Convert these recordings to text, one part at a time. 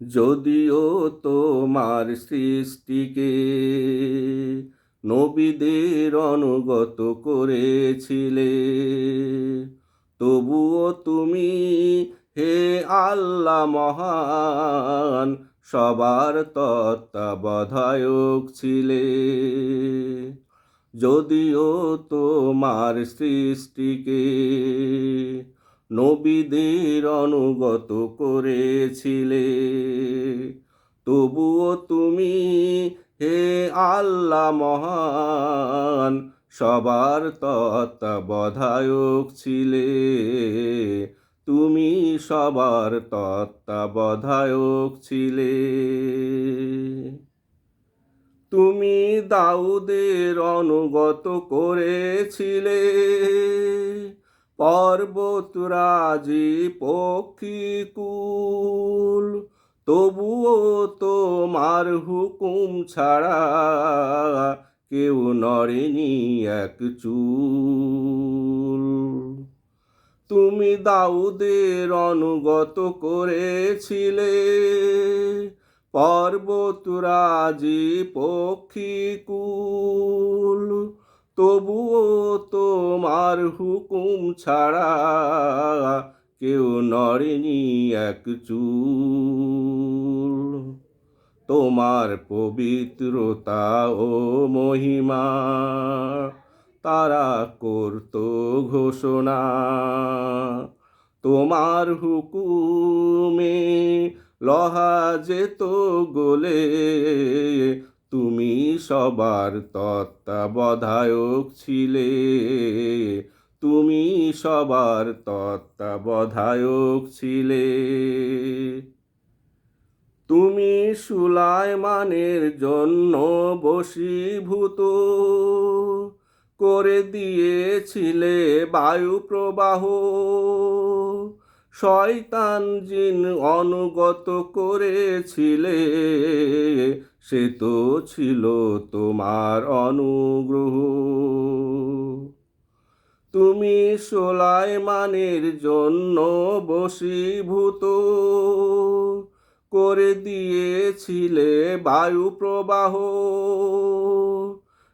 যদিও তোমার সৃষ্টিকে নবীদের অনুগত করেছিলে, তবুও তুমি হে আল্লাহ মহান সবার তত্ত্বাবধায়ক ছিলে। যদিও তোমার সৃষ্টিকে নবীদের অনুগত করেছিলে, তবুও তুমি হে আল্লাহ মহান সবার তত্ত্বাবধায়ক ছিলে। তুমি সবার তত্ত্বাবধায়ক ছিলে। তুমি দাউদের অনুগত করেছিলে, পর্বতরাজি পক্ষীকুল, তবুও তোমার হুকুম ছাড়া কেউ নড়েনি এক চুল। তুমি দাউদের অনুগত করেছিলে, পর্বতরাজি পক্ষীকুল, তবুও তোমার হুকুম ছাড়া কেউ নড়েনি এক চুল। তোমার পবিত্রতা ও মহিমা তারা করত ঘোষণা, তোমার হুকুমে লহা যেত গলে। তুমি সবার তত্ত্বাবধায়ক ছিলে, তুমি সবার তত্ত্বাবধায়ক ছিলে। তুমি সুলাইমানের জন্য বশীভূত করে দিয়েছিলে বায়ু প্রবাহ, শয়তান জিন অনুগত করেছিলে, সে তো ছিল তোমার অনুগ্রহ। তুমি সুলাইমানের জন্য বশীভূত করে দিয়েছিলে বায়ু প্রবাহ,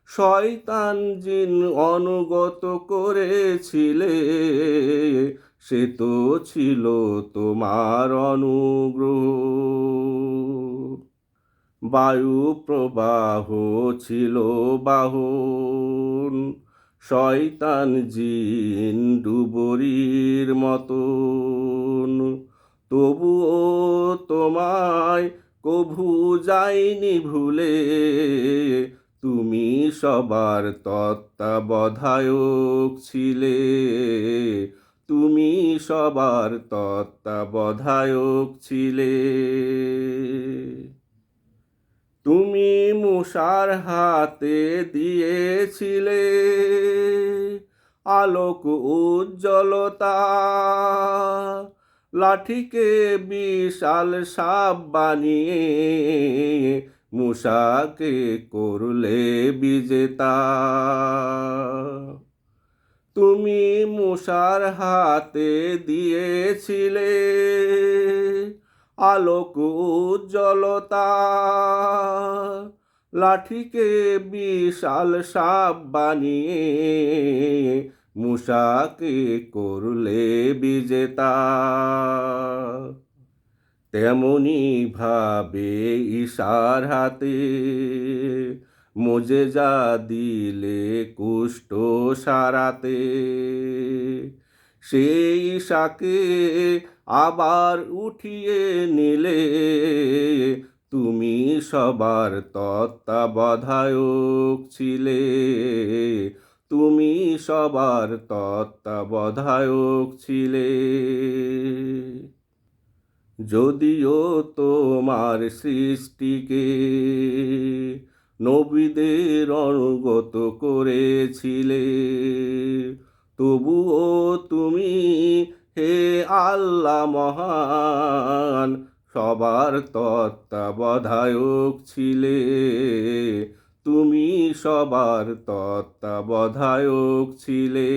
শয়তান জিন অনুগত করেছিলে, সে তো ছিল তোমার অনুগ্রহ। বায়ু প্রবাহ ছিল বাহন, শয়তান জিন ডুবুরির মতন, তবুও তোমায় কভু যায়নি ভুলে। তুমি সবার তত্ত্বাবধায়ক ছিলে, তুমি সবার তত্ত্বাবধায়ক ছিলে। তুমি মূসার হাতে দিয়েছিলে আলোক উজ্জ্বলতা, লাঠিকে বিশাল সাপ বানিয়ে মূসাকে করলে বিজেতা। তুমি মূসার হাতে দিয়েছিলে আলোক উজ্জ্বলতা, লাঠিকে বিশাল সাপ বানিয়ে মূসাকে করলে বিজেতা। তেমনি ভাবে ঈশার হাতে মোজেজা দিলে কুষ্ঠ সারাতে, সেই ঈশাকে আবার উঠিয়ে নিলে। তুমি সবার তত্ত্বাবধায়ক ছিলে, তুমি সবার তত্ত্বাবধায়ক ছিলে। যদিও তোমার সৃষ্টিকে নবীদের অনুগত করেছিলে, তবুও তুমি হে আল্লাহ মহান সবার তত্ত্বাবধায়ক ছিলে, তুমি সবার তত্ত্বাবধায়ক ছিলে।